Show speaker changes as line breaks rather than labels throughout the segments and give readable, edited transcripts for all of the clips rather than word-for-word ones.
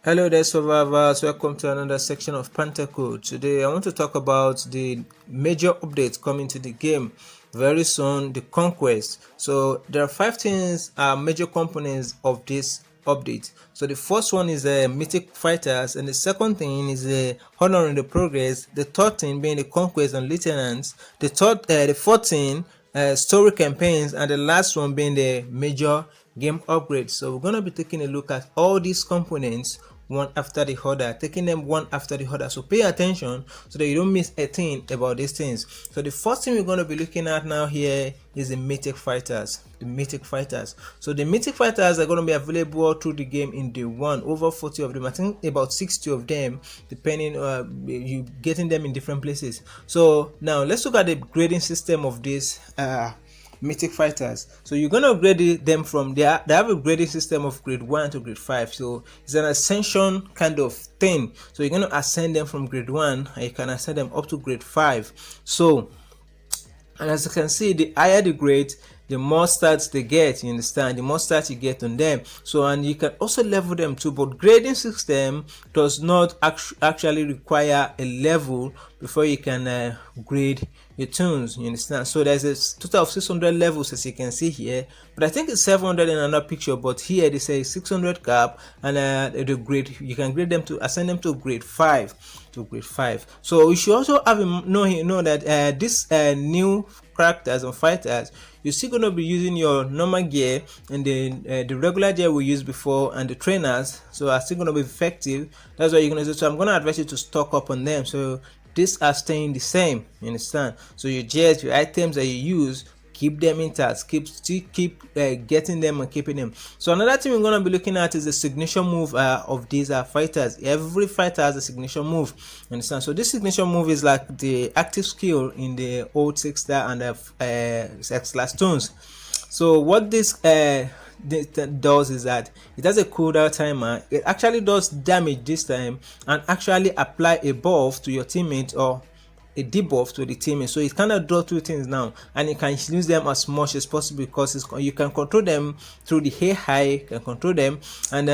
Hello there survivors, welcome to another section of Panther code. Today I want to talk about the major updates coming to the game very soon, the Conquest. So there are 5 things major components of this update. So the first one is the mythic fighters, and the second thing is the honor in the progress, the third thing being the conquest and lieutenants, the fourth thing story campaigns, and the last one being the major game upgrades. So we're going to be taking a look at all these components one after the other, taking them one after the other. So pay attention so that you don't miss a thing about these things. So the first thing we're going to be looking at now here is the mythic fighters. So the mythic fighters are going to be available through the game in day one. Over 40 of them, I think about 60 of them, depending you getting them in different places. So now let's look at the grading system of this mythic fighters. So you're going to upgrade them from they have a grading system of grade 1 to grade 5. So it's an ascension kind of thing. So you're going to ascend them from grade 1 and you can ascend them up to grade 5. So, and as you can see, the higher the grade, the more stats they get, you understand, the more stats you get on them. So, and you can also level them too, but grading system does not actually require a level before you can grade your toons, you understand. So there's a total of 600 levels, as you can see here, but I think it's 700 in another picture, but here they say 600 cap, and the grade, you can grade them to ascend them to grade 5. So you should also have know that this new characters and fighters, you're still going to be using your normal gear, and the regular gear we used before, and the trainers, so are still going to be effective. That's what you're going to do. So I'm going to advise you to stock up on them, so these are staying the same, you understand. So your gears, your items that you use, keep them intact, keep getting them and keeping them. So another thing we're going to be looking at is the signature move of these fighters. Every fighter has a signature move, you understand. So this signature move is like the active skill in the old 6-star and the X-class toons. So what this does is that it has a cooldown timer. It actually does damage this time and actually apply a buff to your teammate or a debuff to the teammate. So it kind of does two things now, and you can use them as much as possible because you can control them through the AI, you can control them, and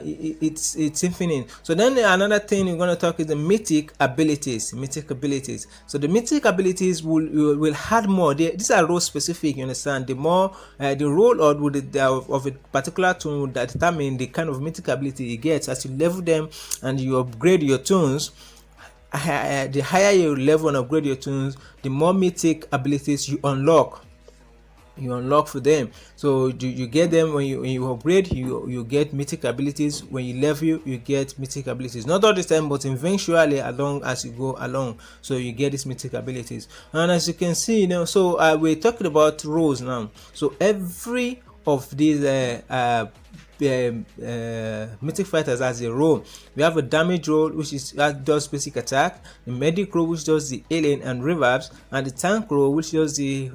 it's infinite. So then another thing we're going to talk is the mythic abilities. So the mythic abilities will add more. These are role specific, you understand. The more the role of a particular toon that determine the kind of mythic ability you get as you level them and you upgrade your toons. The higher you level and upgrade your toons, the more mythic abilities you unlock for them. So you get them when you upgrade, you get mythic abilities. When you level, you get mythic abilities, not all the time, but eventually along as you go along, so you get these mythic abilities. And as you can see, so we're talking about roles now. So every of these mythic fighters has a role. We have a damage role, which does basic attack, the medic role, which does the alien and revives, and the tank role, which does the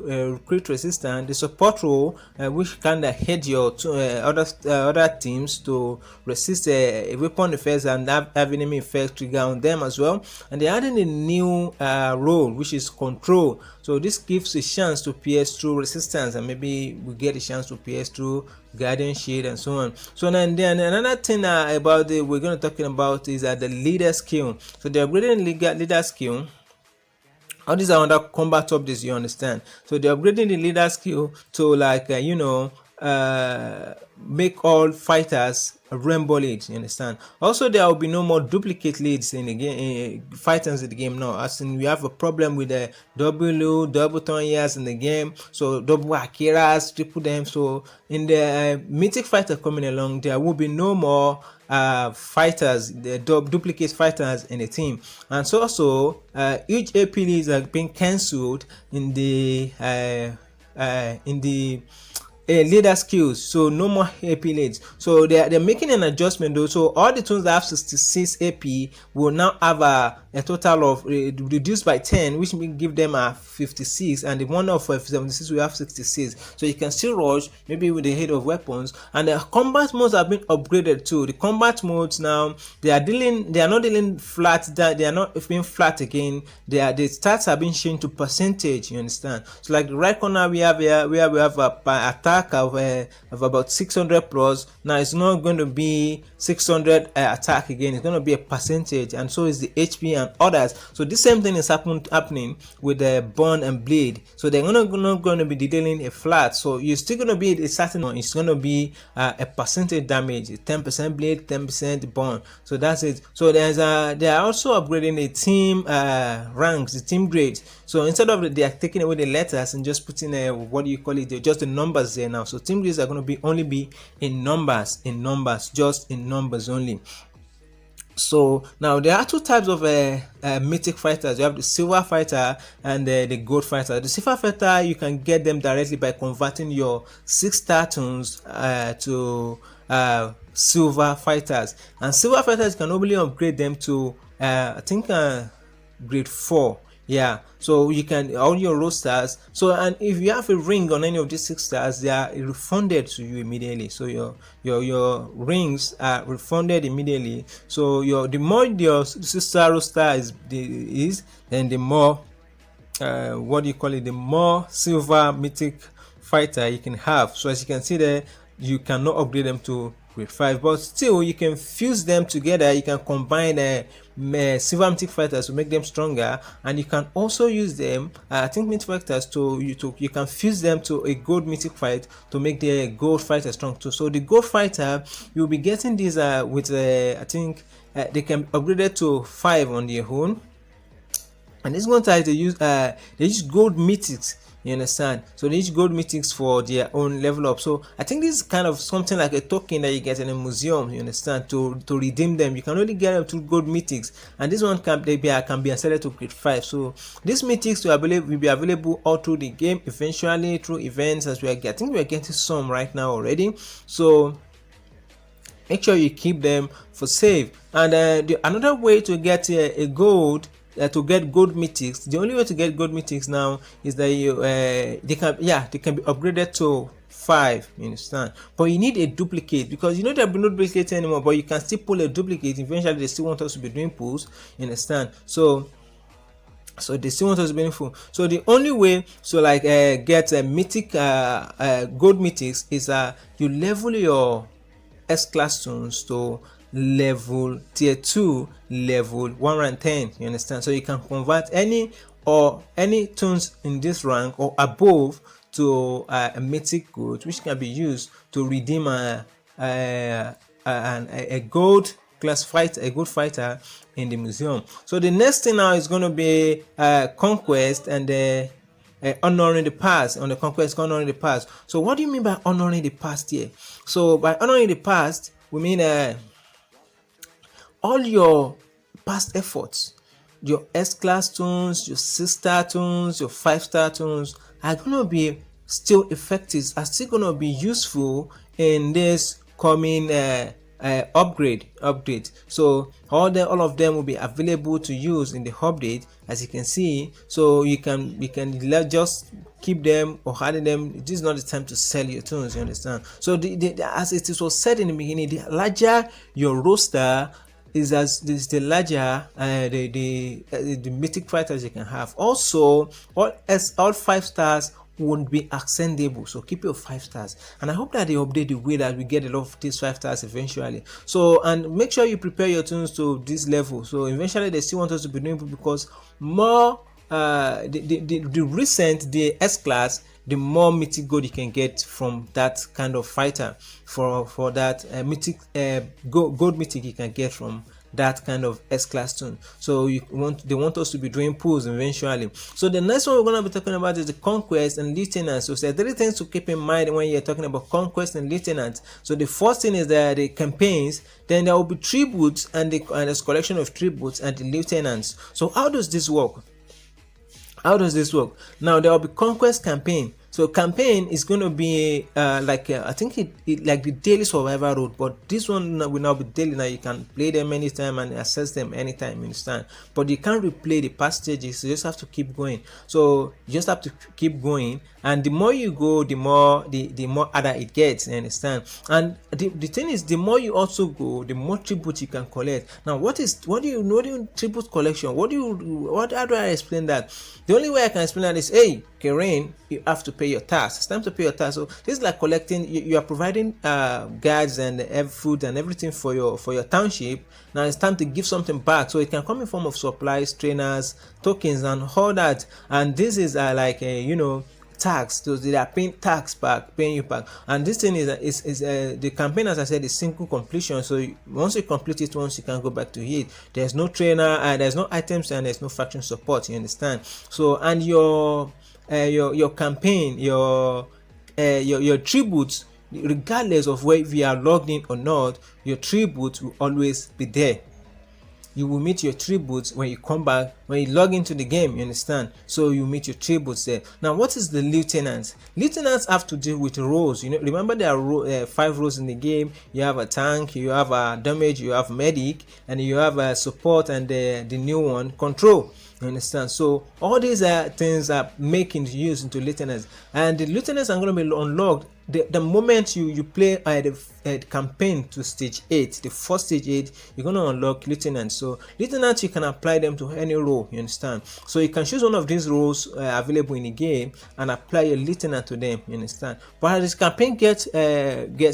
crit resistance, the support role, which kind of head your other teams to resist weapon effects and have enemy effects trigger on them as well. And they're adding a new role, which is control. So this gives a chance to pierce through resistance, and maybe we get a chance to pierce through guardian shield and so on. So then another thing about we're going to talking about is the leader skill. So they're upgrading leader skill. All these are under combat updates, you understand. So they're upgrading the leader skill to like make all fighters rainbow leads, you understand. Also, there will be no more duplicate leads in the game, fighters in the game now, as in we have a problem with the double Tonyas in the game, so double Akiras, triple them. So in the mythic fighter coming along, there will be no more fighters, the duplicate fighters in the team. And so also each AP leads are being cancelled in the leader skills, so no more AP leads. So they're making an adjustment though. So all the toons that have 66 AP will now have a total of reduced by 10, which will give them a 56, and the one of 76 will have 66. So you can still rush maybe with the head of weapons. And the combat modes have been upgraded too. The combat modes now, they are not dealing flat, they are not being flat again. The stats are being changed to percentage, you understand. So like the right corner we have here, where we have attack, attack of about 600 plus. Now it's not going to be 600 attack again, it's going to be a percentage, and so is the HP and others. So this same thing is happening with the burn and bleed. So they're not going to be dealing a flat, so you're still going to be a certain, it's going to be a percentage damage, 10% bleed, 10% burn. So that's it. So they are also upgrading the team ranks, the team grades. So instead of they are taking away the letters and just putting what do you call it, just the numbers there now. So team grades are going to be only be in numbers, just in numbers only. So now there are two types of mythic fighters. You have the silver fighter and the gold fighter. The silver fighter, you can get them directly by converting your 6-star toons to silver fighters, and silver fighters can only upgrade them to I think grade 4. Yeah, so you can all your rosters. So, and if you have a ring on any of these 6 stars, they are refunded to you immediately. So your rings are refunded immediately. So the more your 6-star roster is, then the more what do you call it, the more silver mythic fighter you can have. So as you can see there, you cannot upgrade them to grade 5, but still you can fuse them together. You can combine silver mythic fighters to make them stronger, and you can also use them I think mythic fighters you can fuse them to a gold mythic fight to make the gold fighter strong too. So the gold fighter, you'll be getting these with I think they can be upgraded to 5 on their own, and this one type they use gold mythics. You understand? So they use gold mythics for their own level up. So I think this is kind of something like a token that you get in a museum. You understand? To redeem them, you can only get them through gold mythics, and this one can be ascended to grade 5. So these mythics will be available all through the game, eventually through events, as I think we are getting some right now already. So make sure you keep them for save. And another way to get a gold. To get gold mythics, the only way to get gold mythics now is that they can be upgraded to 5. You understand? But you need a duplicate, because you know there will be no duplicate anymore, but you can still pull a duplicate. Eventually they still want us to be doing pulls. You understand? So they still want us to be full. So the only way to get a mythic gold mythics is you level your S-class toons to level tier 2, level 110. You understand? So you can convert any toons in this rank or above to a mythic gold, which can be used to redeem a gold class fighter, a gold fighter in the museum. So the next thing now is going to be Conquest and honoring the past. On the Conquest, honoring the past. So what do you mean by honoring the past here? So by honoring the past, we mean all your past efforts, your S-class toons, your 6-star toons, your 5-star toons are going to be still effective, are still going to be useful in this coming update. So all of them will be available to use in the update, as you can see. So you can just keep them or hide them. This is not the time to sell your toons. You understand? So as it was said in the beginning, the larger your roster is, the larger the mythic fighters you can have. Also, all 5 stars won't be ascendable, so keep your 5 stars, and I hope that they update the way that we get a lot of these 5 stars eventually. So, and make sure you prepare your toons to this level. So eventually they still want us to be doing, because more the recent the S-class, the more mythic gold you can get from that kind of fighter. For that mythic gold mythic you can get from that kind of S-class toon. So they want us to be doing pulls eventually. So the next one we're going to be talking about is the Conquest and Lieutenants. So there are 3 things to keep in mind when you're talking about Conquest and Lieutenants. So the first thing is that the campaigns, then there will be tributes and there's collection of tributes and the lieutenants. So how does this work? Now there will be Conquest campaign. So campaign is going to be I think it like the daily survival road, but this one will now be daily. Now you can play them anytime and access them anytime, you understand? But you can't replay the past stages, you just have to keep going. So you just have to keep going, and the more you go, the more harder it gets, you understand? And the thing is, the more you also go, the more tribute you can collect. Now what do you tribute collection? How do I explain that? The only way I can explain that is, hey, rain, you have to pay your tax. It's time to pay your tax. So this is like collecting. You are providing guards and food and everything for your township. Now it's time to give something back. So it can come in form of supplies, trainers, tokens, and all that. And this is like tax. So they are paying tax back, paying you back. And this thing is the campaign, as I said, is single completion. So once you complete it once, you can go back to it. There's no trainer, there's no items, and there's no faction support. You understand? So and your campaign, your tributes, regardless of whether you are logged in or not, your tributes will always be there. You will meet your tributes when you come back, when you log into the game, you understand? So you meet your tributes there. Now, what is the lieutenants? Lieutenants have to deal with roles. Remember there are 5 roles in the game. You have a tank, you have a damage, you have medic, and you have a support, and the new one, control. You understand? So all these things are making use into lieutenants, and the lieutenants are going to be unlocked the moment you play the campaign to stage 8, the first stage 8, you're going to unlock lieutenants. So lieutenants, you can apply them to any role, you understand? So you can choose one of these roles available in the game and apply your lieutenant to them, you understand? But as this campaign gets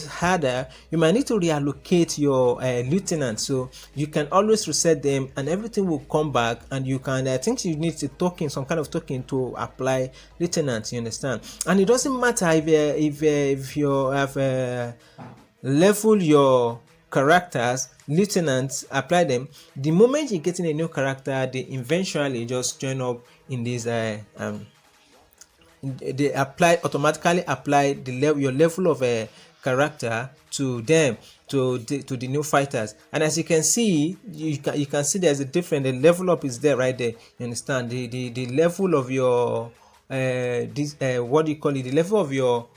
harder, you might need to reallocate your lieutenants. So you can always reset them and everything will come back, and you can I think you need a token, some kind of token, to apply lieutenants, you understand? And it doesn't matter if you have level your characters, lieutenants, apply them. The moment you're getting a new character, they eventually just join up in this they automatically apply your level of a character to them, to the new fighters. And as you can see, you can see there's a difference. The level up is there right there, you understand? The level of your what do you call it, the level of your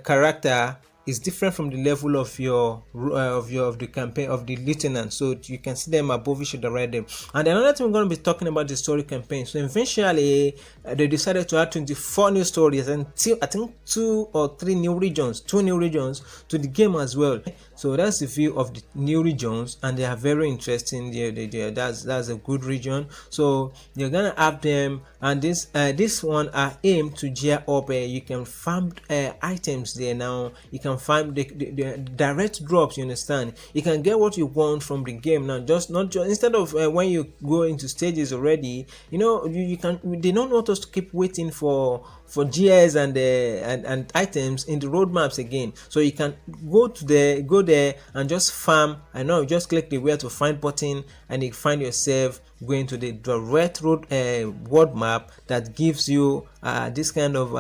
character is different from the level of the campaign of the lieutenant. So you can see them above each other right there. And another thing, we're going to be talking about the story campaign. So eventually they decided to add 24 new stories, and I think 2 or 3 new regions, 2 new regions to the game as well. So that's the view of the new regions, and they are very interesting. That's a good region. So you're gonna have them, and this one are aimed to gear up. You can farm items there now. You can farm the direct drops. You understand? You can get what you want from the game now. Not just instead of when you go into stages already. You can. They don't want us to keep waiting for GS and items in the roadmaps again. So you can go there and just farm. I know, just click the where to find button, and you find yourself going to the direct road world map that gives you this kind of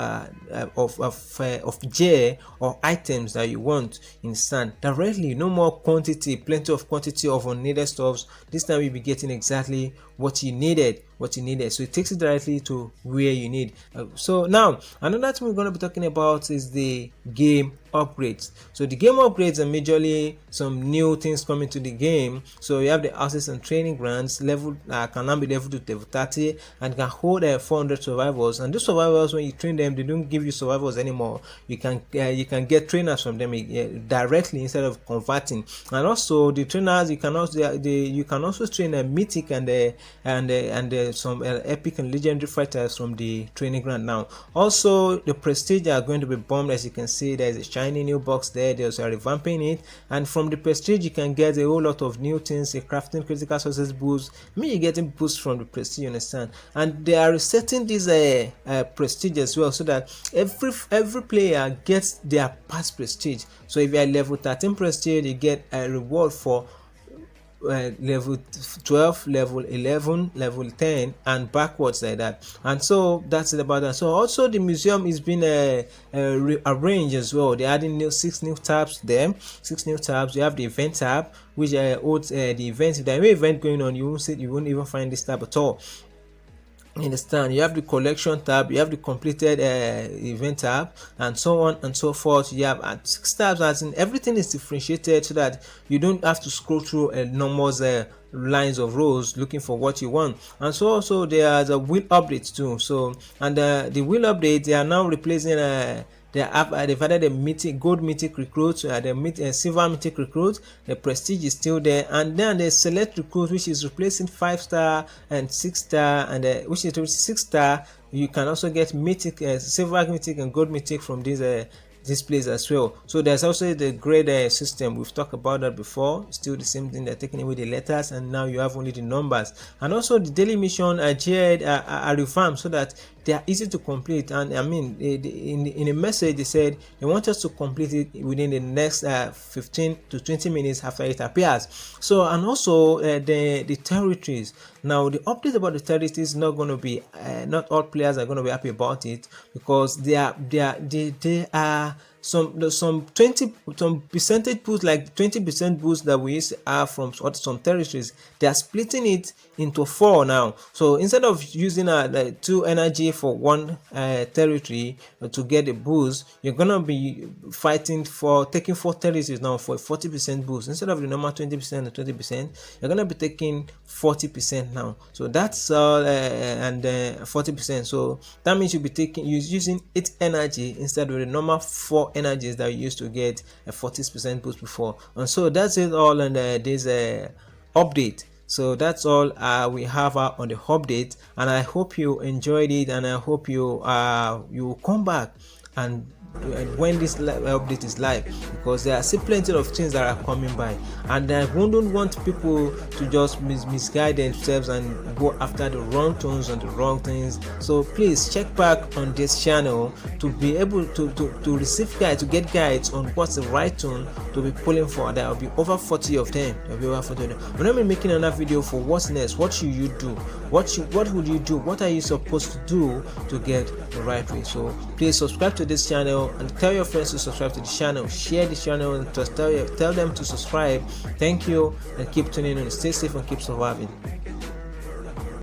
gear or items that you want instant directly. No more quantity, plenty of quantity of unneeded stuffs. This time you'll be getting exactly what you needed. So it takes it directly to where you need. So now another thing we're going to be talking about is the game upgrades. So the game upgrades are majorly some new things coming to the game. So you have the houses and training grounds level can now be leveled to level 30 and can hold 400 survivors. And these survivors, when you train them, they don't give you survivors anymore. You can get trainers from them directly instead of converting. And also the trainers, you can also train a mythic and some epic and legendary fighters from the training ground now. Also the prestige are going to be bombed. As you can see, there's a shiny new box there. There's a revamping it, and from the prestige you can get a whole lot of new things, a crafting critical success boost. You're getting boosts from the prestige, you understand? And they are resetting this prestige as well, so that every player gets their past prestige. So if you are level 13 prestige, you get a reward for level 12, level 11, level 10, and backwards like that. And so that's it about that. So also the museum is being rearranged as well. They're adding 6 new tabs there. 6 new tabs. You have the event tab, which holds the events. If there is no event going on, you won't even find this tab at all. Understand? You have the collection tab, you have the completed event tab, and so on and so forth. You have 6 tabs, as in everything is differentiated so that you don't have to scroll through enormous lines of rows looking for what you want. And so also there are the wheel updates too. So and the wheel update, they are now replacing they've added the mythic, gold mythic recruit, the silver mythic recruit, the prestige is still there, and then the select recruit, which is replacing 5-star and 6-star, and which is 6-star. You can also get mythic, silver mythic and gold mythic from these displays as well. So there's also the grade system. We've talked about that before. Still the same thing. They're taking away the letters, and now you have only the numbers. And also the daily mission are revamped so that they are easy to complete. And I mean, in a message they said they want us to complete it within the next 15 to 20 minutes after it appears. So, and also the territories. Now the update about the territories is not going to be not all players are going to be happy about it, because they are some percentage boost, like 20% boost that we used to have from some territories. They are splitting it into 4 now. So instead of using 2 energy for one territory to get a boost, you're gonna be fighting for taking 4 territories now for a 40% boost. Instead of the normal 20% and 20%, you're gonna be taking 40% now. So that's and 40%. So that means you'll be using 8 energy instead of the normal 4 energies that you used to get a 40% boost before. And so that's it all on this update. So that's all we have on the update, and I hope you enjoyed it, and I hope you you come back and when this update is live, because there are still plenty of things that are coming by, and I wouldn't want people to just misguide themselves and go after the wrong toons and the wrong things. So please check back on this channel to be able to receive guides, to get guides on what's the right toon to be pulling for. There will be over 40 of them. There will be over 40 of them. We're not making another video for what's next. What should you do? What would you do? What are you supposed to do to get the right way? So please subscribe to this channel and tell your friends to subscribe to the channel. Share the channel and tell them to subscribe. Thank you, and keep tuning in. Stay safe and keep surviving.